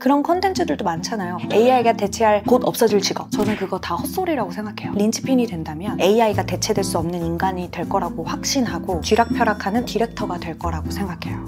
그런 컨텐츠들도 많잖아요. AI가 대체할 곧 없어질 직업. 저는 그거 다 헛소리라고 생각해요. 린치핀이 된다면 AI가 대체될 수 없는 인간이 될 거라고 확신하고 쥐락펴락하는 디렉터가 될 거라고 생각해요.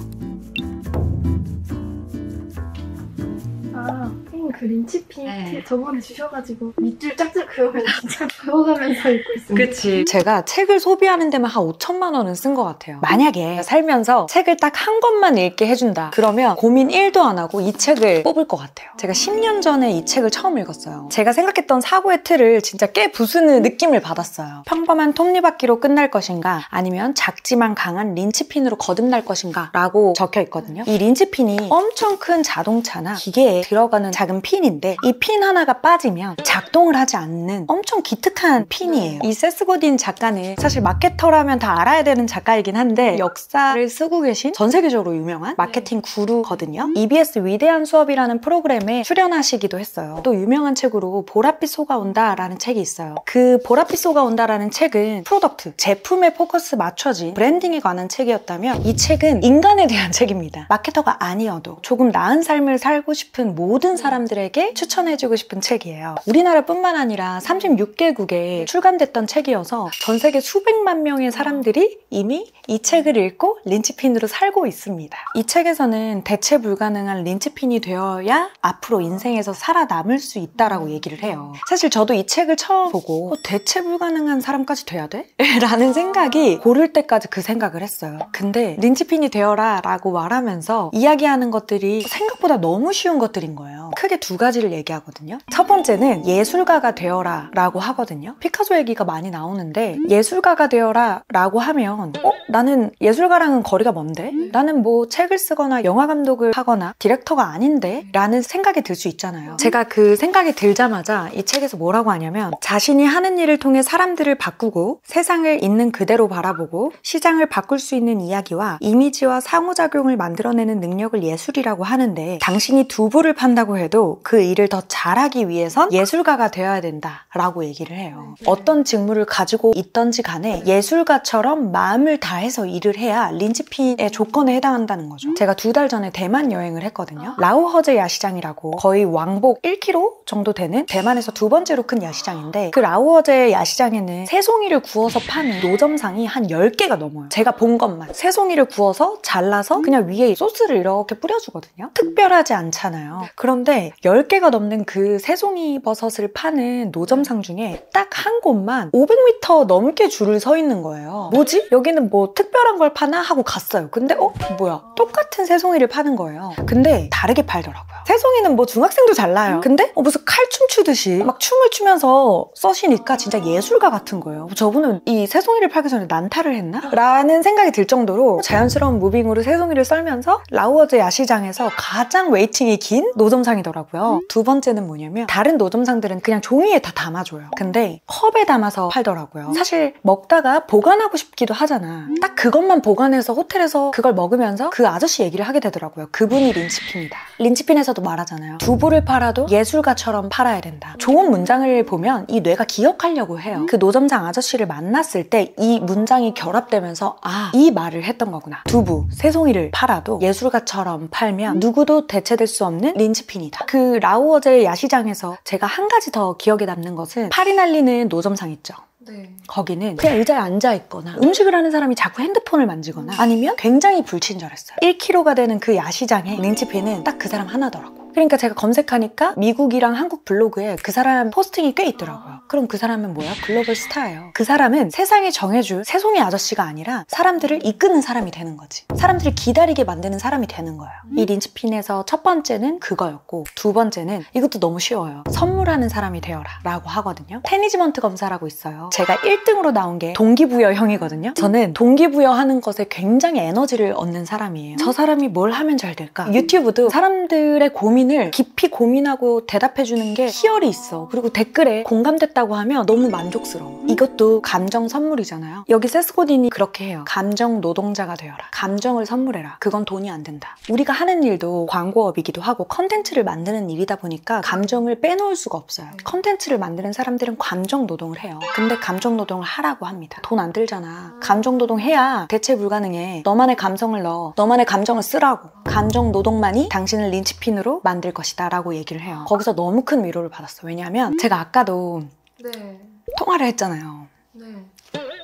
그 린치핀 저번에 주셔가지고 밑줄 짝짝 그으면 진짜 배워가면서 읽고 있습니다. 그치. 제가 책을 소비하는 데만 한 5천만 원은 쓴 것 같아요. 만약에 살면서 책을 딱 한 권만 읽게 해준다. 그러면 고민 1도 안 하고 이 책을 뽑을 것 같아요. 제가 10년 전에 이 책을 처음 읽었어요. 제가 생각했던 사고의 틀을 진짜 깨 부수는 느낌을 받았어요. 평범한 톱니바퀴로 끝날 것인가 아니면 작지만 강한 린치핀으로 거듭날 것인가 라고 적혀 있거든요. 이 린치핀이 엄청 큰 자동차나 기계에 들어가는 작은 핀인데 이 핀 하나가 빠지면 작동을 하지 않는 엄청 기특한 핀이에요. 이 세스 고딘 작가는 사실 마케터라면 다 알아야 되는 작가이긴 한데 역사를 쓰고 계신 전 세계적으로 유명한 마케팅 구루거든요. EBS 위대한 수업이라는 프로그램에 출연하시기도 했어요. 또 유명한 책으로 보랏빛 소가 온다 라는 책이 있어요. 그 보랏빛 소가 온다 라는 책은 프로덕트, 제품에 포커스 맞춰진 브랜딩에 관한 책이었다면 이 책은 인간에 대한 책입니다. 마케터가 아니어도 조금 나은 삶을 살고 싶은 모든 사람들에게 추천해주고 싶은 책이에요. 우리나라뿐만 아니라 36개국에 출간됐던 책이어서 전 세계 수백만 명의 사람들이 이미 이 책을 읽고 린치핀으로 살고 있습니다. 이 책에서는 대체 불가능한 린치핀이 되어야 앞으로 인생에서 살아남을 수 있다라고 얘기를 해요. 사실 저도 이 책을 처음 보고 대체 불가능한 사람까지 돼야 돼? 라는 생각이 고를 때까지 그 생각을 했어요. 근데 린치핀이 되어라 라고 말하면서 이야기하는 것들이 생각보다 너무 쉬운 것들인 거예요. 크게 두 가지를 얘기하거든요. 첫 번째는 예술가가 되어라 라고 하거든요. 피카소 얘기가 많이 나오는데 예술가가 되어라 라고 하면 나는 예술가랑은 거리가 먼데? 나는 뭐 책을 쓰거나 영화 감독을 하거나 디렉터가 아닌데? 라는 생각이 들 수 있잖아요. 제가 그 생각이 들자마자 이 책에서 뭐라고 하냐면 자신이 하는 일을 통해 사람들을 바꾸고 세상을 있는 그대로 바라보고 시장을 바꿀 수 있는 이야기와 이미지와 상호작용을 만들어내는 능력을 예술이라고 하는데 당신이 두부를 판다고 해도 그 일을 더 잘하기 위해선 예술가가 되어야 된다 라고 얘기를 해요. 어떤 직무를 가지고 있던지 간에 예술가처럼 마음을 다해서 일을 해야 린치핀의 조건에 해당한다는 거죠. 제가 2달 전에 대만 여행을 했거든요. 라오허제 야시장이라고 거의 왕복 1km 정도 되는 대만에서 2번째로 큰 야시장인데 그 라오허제 야시장에는 새송이를 구워서 파는 노점상이 한 10개가 넘어요. 제가 본 것만 새송이를 구워서 잘라서 그냥 위에 소스를 이렇게 뿌려주거든요. 특별하지 않잖아요. 그런데 10개가 넘는 그 새송이 버섯을 파는 노점상 중에 딱 한 곳만 500m 넘게 줄을 서 있는 거예요. 뭐지? 여기는 뭐 특별한 걸 파나? 하고 갔어요. 근데 뭐야? 똑같은 새송이를 파는 거예요. 근데 다르게 팔더라고요. 새송이는 뭐 중학생도 잘라요. 근데 무슨 칼춤 추듯이 막 춤을 추면서 써시니까 진짜 예술가 같은 거예요. 저분은 이 새송이를 팔기 전에 난타를 했나? 라는 생각이 들 정도로 자연스러운 무빙으로 새송이를 썰면서 라오허제 야시장에서 가장 웨이팅이 긴 노점상이더라고요. 두 번째는 뭐냐면 다른 노점상들은 그냥 종이에 다 담아줘요. 근데 컵에 담아서 팔더라고요. 사실 먹다가 보관하고 싶기도 하잖아. 딱 그것만 보관해서 호텔에서 그걸 먹으면서 그 아저씨 얘기를 하게 되더라고요. 그분이 린치핀이다. 린치핀에서도 말하잖아요. 두부를 팔아도 예술가처럼 팔아야 된다. 좋은 문장을 보면 이 뇌가 기억하려고 해요. 그 노점상 아저씨를 만났을 때 이 문장이 결합되면서 이 말을 했던 거구나. 두부, 새송이를 팔아도 예술가처럼 팔면 누구도 대체될 수 없는 린치핀이다. 그 라오허제 야시장에서 제가 한 가지 더 기억에 남는 것은 팔이 날리는 노점상 있죠. 네. 거기는 그냥 의자에 앉아있거나 음식을 하는 사람이 자꾸 핸드폰을 만지거나 아니면 굉장히 불친절했어요. 1kg가 되는 그 야시장에 린치핀은 딱 그 사람 하나더라고. 그러니까 제가 검색하니까 미국이랑 한국 블로그에 그 사람 포스팅이 꽤 있더라고요. 그럼 그 사람은 뭐야? 글로벌 스타예요. 그 사람은 세상이 정해줄 새송이 아저씨가 아니라 사람들을 이끄는 사람이 되는 거지. 사람들을 기다리게 만드는 사람이 되는 거예요. 이 린치핀에서 첫 번째는 그거였고 두 번째는 이것도 너무 쉬워요. 선물하는 사람이 되어라 라고 하거든요. 테니지먼트 검사라고 있어요. 제가 1등으로 나온 게 동기부여형이거든요. 저는 동기부여하는 것에 굉장히 에너지를 얻는 사람이에요. 저 사람이 뭘 하면 잘 될까? 유튜브도 사람들의 고민을 깊이 고민하고 대답해주는 게 희열이 있어. 그리고 댓글에 공감됐다고 하면 너무 만족스러워. 이것도 감정 선물이잖아요. 여기 세스 고딘이 그렇게 해요. 감정 노동자가 되어라. 감정을 선물해라. 그건 돈이 안 된다. 우리가 하는 일도 광고업이기도 하고 컨텐츠를 만드는 일이다 보니까 감정을 빼놓을 수가 없어요. 컨텐츠를 만드는 사람들은 감정 노동을 해요. 근데 감정 노동을 하라고 합니다. 돈 안 들잖아. 감정 노동 해야 대체 불가능해. 너만의 감성을 넣어. 너만의 감정을 쓰라고. 감정 노동만이 당신을 린치핀으로 만들 것이다 라고 얘기를 해요. 거기서 너무 큰 위로를 받았어요. 왜냐하면 제가 아까도 네. 통화를 했잖아요. 네.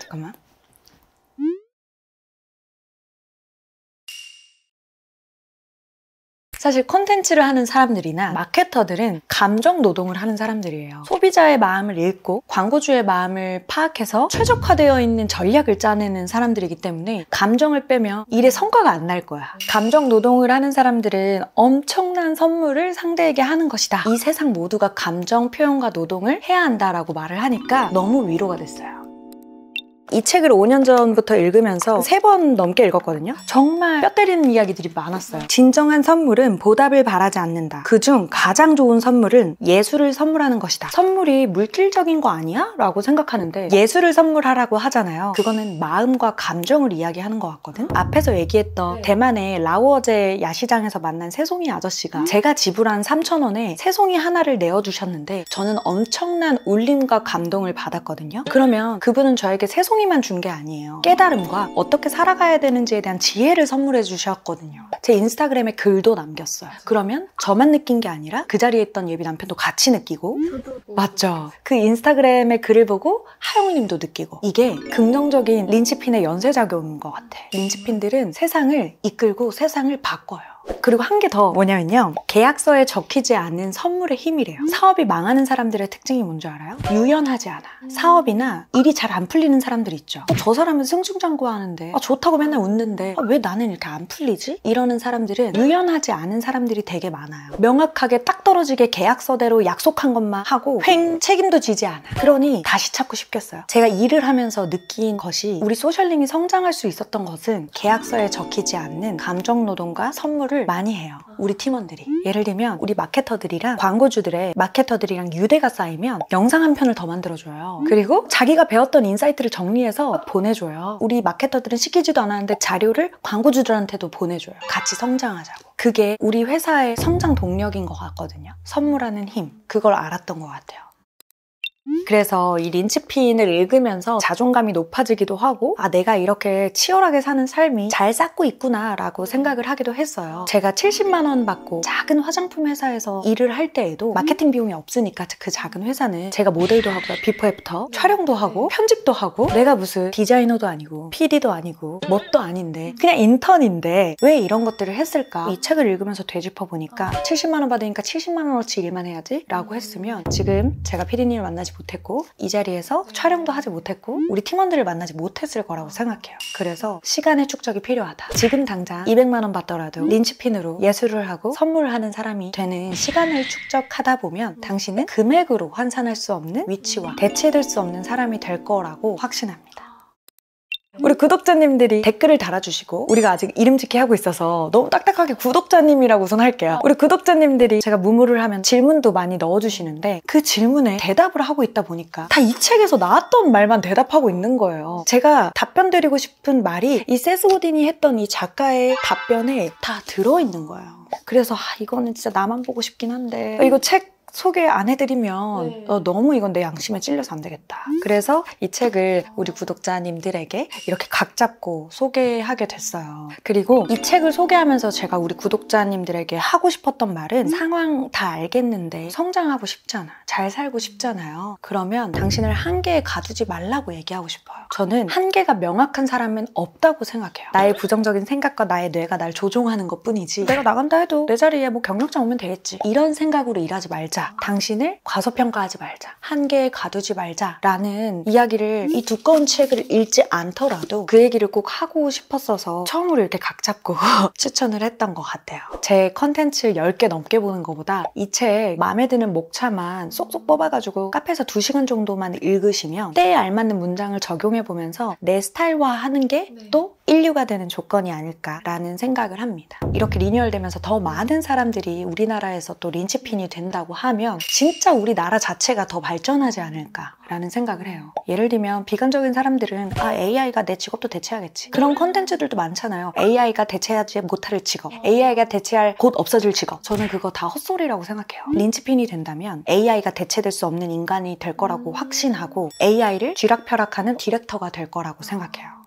잠깐만. 사실 콘텐츠를 하는 사람들이나 마케터들은 감정 노동을 하는 사람들이에요. 소비자의 마음을 읽고 광고주의 마음을 파악해서 최적화되어 있는 전략을 짜내는 사람들이기 때문에 감정을 빼면 일의 성과가 안 날 거야. 감정 노동을 하는 사람들은 엄청난 선물을 상대에게 하는 것이다. 이 세상 모두가 감정 표현과 노동을 해야 한다라고 말을 하니까 너무 위로가 됐어요. 이 책을 5년 전부터 읽으면서 3번 넘게 읽었거든요. 정말 뼈 때리는 이야기들이 많았어요. 진정한 선물은 보답을 바라지 않는다. 그중 가장 좋은 선물은 예술을 선물하는 것이다. 선물이 물질적인 거 아니야? 라고 생각하는데 예술을 선물하라고 하잖아요. 그거는 마음과 감정을 이야기하는 것 같거든. 앞에서 얘기했던 대만의 라오어제 야시장에서 만난 새송이 아저씨가 제가 지불한 3,000원에 새송이 하나를 내어주셨는데 저는 엄청난 울림과 감동을 받았거든요. 그러면 그분은 저에게 새송이 만 준 게 아니에요. 깨달음과 어떻게 살아가야 되는지에 대한 지혜를 선물해 주셨거든요. 제 인스타그램에 글도 남겼어요. 그러면 저만 느낀 게 아니라 그 자리에 있던 예비 남편도 같이 느끼고 맞죠? 그 인스타그램에 글을 보고 하영님도 느끼고 이게 긍정적인 린치핀의 연쇄작용인 것 같아. 린치핀들은 세상을 이끌고 세상을 바꿔요. 그리고 한 개 더 뭐냐면요. 계약서에 적히지 않은 선물의 힘이래요. 사업이 망하는 사람들의 특징이 뭔지 알아요? 유연하지 않아. 사업이나 일이 잘 안 풀리는 사람들 있죠. 저 사람은 승승장구하는데 좋다고 맨날 웃는데 왜 나는 이렇게 안 풀리지? 이러는 사람들은 유연하지 않은 사람들이 되게 많아요. 명확하게 딱 떨어지게 계약서대로 약속한 것만 하고 횡 책임도 지지 않아. 그러니 다시 찾고 싶겠어요. 제가 일을 하면서 느낀 것이 우리 소셜링이 성장할 수 있었던 것은 계약서에 적히지 않는 감정노동과 선물을 많이 해요. 우리 팀원들이. 예를 들면 우리 마케터들이랑 광고주들의 마케터들이랑 유대가 쌓이면 영상 한 편을 더 만들어줘요. 그리고 자기가 배웠던 인사이트를 정리해서 보내줘요. 우리 마케터들은 시키지도 않았는데 자료를 광고주들한테도 보내줘요. 같이 성장하자고. 그게 우리 회사의 성장 동력인 것 같거든요. 선물하는 힘. 그걸 알았던 것 같아요. 그래서 이 린치핀을 읽으면서 자존감이 높아지기도 하고 내가 이렇게 치열하게 사는 삶이 잘 쌓고 있구나 라고 생각을 하기도 했어요. 제가 70만 원 받고 작은 화장품 회사에서 일을 할 때에도 마케팅 비용이 없으니까 그 작은 회사는 제가 모델도 하고요. 비포 애프터 촬영도 하고 편집도 하고 내가 무슨 디자이너도 아니고 PD도 아니고 뭣도 아닌데 그냥 인턴인데 왜 이런 것들을 했을까? 이 책을 읽으면서 되짚어 보니까 70만 원 받으니까 70만 원어치 일만 해야지 라고 했으면 지금 제가 PD님을 만나지 못했고 이 자리에서 촬영도 하지 못했고 우리 팀원들을 만나지 못했을 거라고 생각해요. 그래서 시간의 축적이 필요하다. 지금 당장 200만 원 받더라도 린치핀으로 예술을 하고 선물을 하는 사람이 되는 시간을 축적하다 보면 당신은 금액으로 환산할 수 없는 위치와 대체될 수 없는 사람이 될 거라고 확신합니다. 우리 구독자님들이 댓글을 달아주시고 우리가 아직 이름짓기 하고 있어서 너무 딱딱하게 구독자님이라고 우선 할게요. 우리 구독자님들이 제가 무무를 하면 질문도 많이 넣어주시는데 그 질문에 대답을 하고 있다 보니까 다 이 책에서 나왔던 말만 대답하고 있는 거예요. 제가 답변 드리고 싶은 말이 이 세스 고딘이 했던 이 작가의 답변에 다 들어있는 거예요. 그래서 이거는 진짜 나만 보고 싶긴 한데 이거 책 소개 안 해드리면 너무 이건 내 양심에 찔려서 안 되겠다. 그래서 이 책을 우리 구독자님들에게 이렇게 각 잡고 소개하게 됐어요. 그리고 이 책을 소개하면서 제가 우리 구독자님들에게 하고 싶었던 말은 상황 다 알겠는데 성장하고 싶잖아. 잘 살고 싶잖아요. 그러면 당신을 한계에 가두지 말라고 얘기하고 싶어요. 저는 한계가 명확한 사람은 없다고 생각해요. 나의 부정적인 생각과 나의 뇌가 날 조종하는 것 뿐이지 내가 나간다 해도 내 자리에 뭐 경력자 오면 되겠지. 이런 생각으로 일하지 말자. 당신을 과소평가하지 말자. 한계에 가두지 말자 라는 이야기를 이 두꺼운 책을 읽지 않더라도 그 얘기를 꼭 하고 싶었어서 처음으로 이렇게 각 잡고 추천을 했던 것 같아요. 제 컨텐츠 10개 넘게 보는 것보다 이 책 마음에 드는 목차만 쏙쏙 뽑아가지고 카페에서 2시간 정도만 읽으시면 때에 알맞는 문장을 적용해보면서 내 스타일화하는 게 또 인류가 되는 조건이 아닐까라는 생각을 합니다. 이렇게 리뉴얼되면서 더 많은 사람들이 우리나라에서 또 린치핀이 된다고 하면 진짜 우리나라 자체가 더 발전하지 않을까라는 생각을 해요. 예를 들면 비관적인 사람들은 AI가 내 직업도 대체하겠지. 그런 컨텐츠들도 많잖아요. AI가 대체하지 못할 직업, AI가 대체할 곧 없어질 직업. 저는 그거 다 헛소리라고 생각해요. 린치핀이 된다면 AI가 대체될 수 없는 인간이 될 거라고 확신하고 AI를 쥐락펴락하는 디렉터가 될 거라고 생각해요.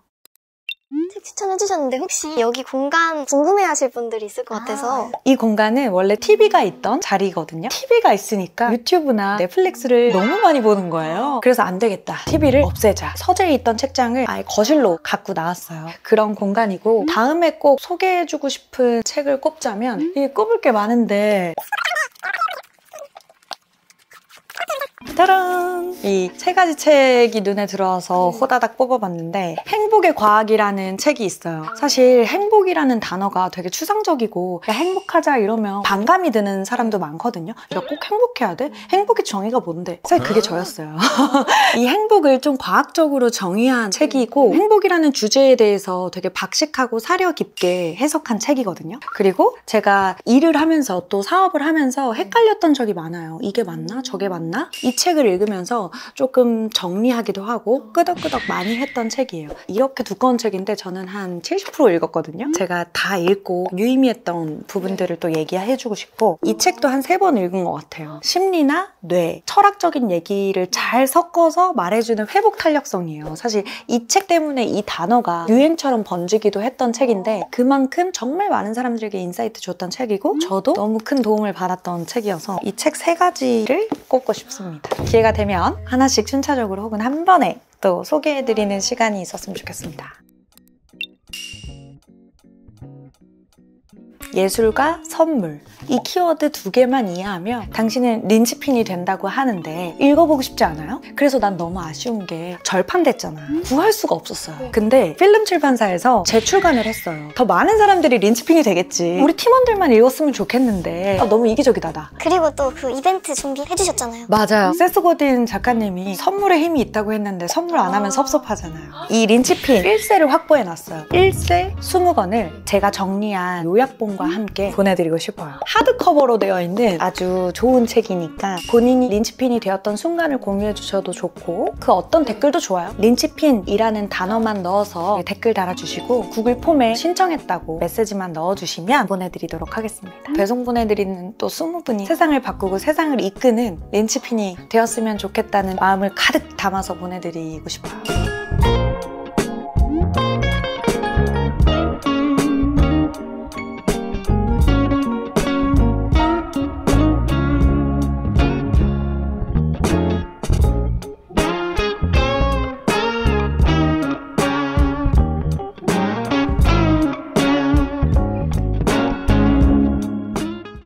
책 추천해주셨는데 혹시 여기 공간 궁금해하실 분들이 있을 것 같아서. 이 공간은 원래 TV가 있던 자리거든요. TV가 있으니까 유튜브나 넷플릭스를 너무 많이 보는 거예요. 그래서 안 되겠다. TV를 없애자. 서재에 있던 책장을 아예 거실로 갖고 나왔어요. 그런 공간이고 다음에 꼭 소개해주고 싶은 책을 꼽자면 이게 꼽을 게 많은데 짜란! 이 세 가지 책이 눈에 들어와서 호다닥 뽑아봤는데 행복의 과학이라는 책이 있어요. 사실 행복이라는 단어가 되게 추상적이고 야, 행복하자 이러면 반감이 드는 사람도 많거든요. 야, 꼭 행복해야 돼? 행복의 정의가 뭔데? 사실 그게 저였어요. 이 행복을 좀 과학적으로 정의한 책이고 행복이라는 주제에 대해서 되게 박식하고 사려 깊게 해석한 책이거든요. 그리고 제가 일을 하면서 또 사업을 하면서 헷갈렸던 적이 많아요. 이게 맞나? 저게 맞나? 이 책을 읽으면서 조금 정리하기도 하고 끄덕끄덕 많이 했던 책이에요. 이렇게 두꺼운 책인데 저는 한 70% 읽었거든요. 제가 다 읽고 유의미했던 부분들을 또 얘기해주고 싶고 이 책도 한 3번 읽은 것 같아요. 심리나 뇌, 철학적인 얘기를 잘 섞어서 말해주는 회복 탄력성이에요. 사실 이 책 때문에 이 단어가 유행처럼 번지기도 했던 책인데 그만큼 정말 많은 사람들에게 인사이트 줬던 책이고 저도 너무 큰 도움을 받았던 책이어서 이 책 3가지를 꼽고 싶습니다. 기회가 되면 하나씩 순차적으로 혹은 한 번에 또 소개해드리는 시간이 있었으면 좋겠습니다. 예술과 선물 이 키워드 2개만 이해하면 당신은 린치핀이 된다고 하는데 읽어보고 싶지 않아요? 그래서 난 너무 아쉬운 게 절판됐잖아. 구할 수가 없었어요. 근데 필름 출판사에서 재출간을 했어요. 더 많은 사람들이 린치핀이 되겠지. 우리 팀원들만 읽었으면 좋겠는데 너무 이기적이다 나. 그리고 또 그 이벤트 준비해주셨잖아요. 맞아요. 세스 고딘 작가님이 선물에 힘이 있다고 했는데 선물 안 하면 섭섭하잖아요. 이 린치핀 1세를 확보해놨어요. 1세 20권을 제가 정리한 요약본과 함께 보내드리고 싶어요. 하드커버로 되어 있는 아주 좋은 책이니까 본인이 린치핀이 되었던 순간을 공유해 주셔도 좋고 그 어떤 댓글도 좋아요. 린치핀이라는 단어만 넣어서 댓글 달아주시고 구글 폼에 신청했다고 메시지만 넣어주시면 보내드리도록 하겠습니다. 배송 보내드리는 또 20분이 세상을 바꾸고 세상을 이끄는 린치핀이 되었으면 좋겠다는 마음을 가득 담아서 보내드리고 싶어요.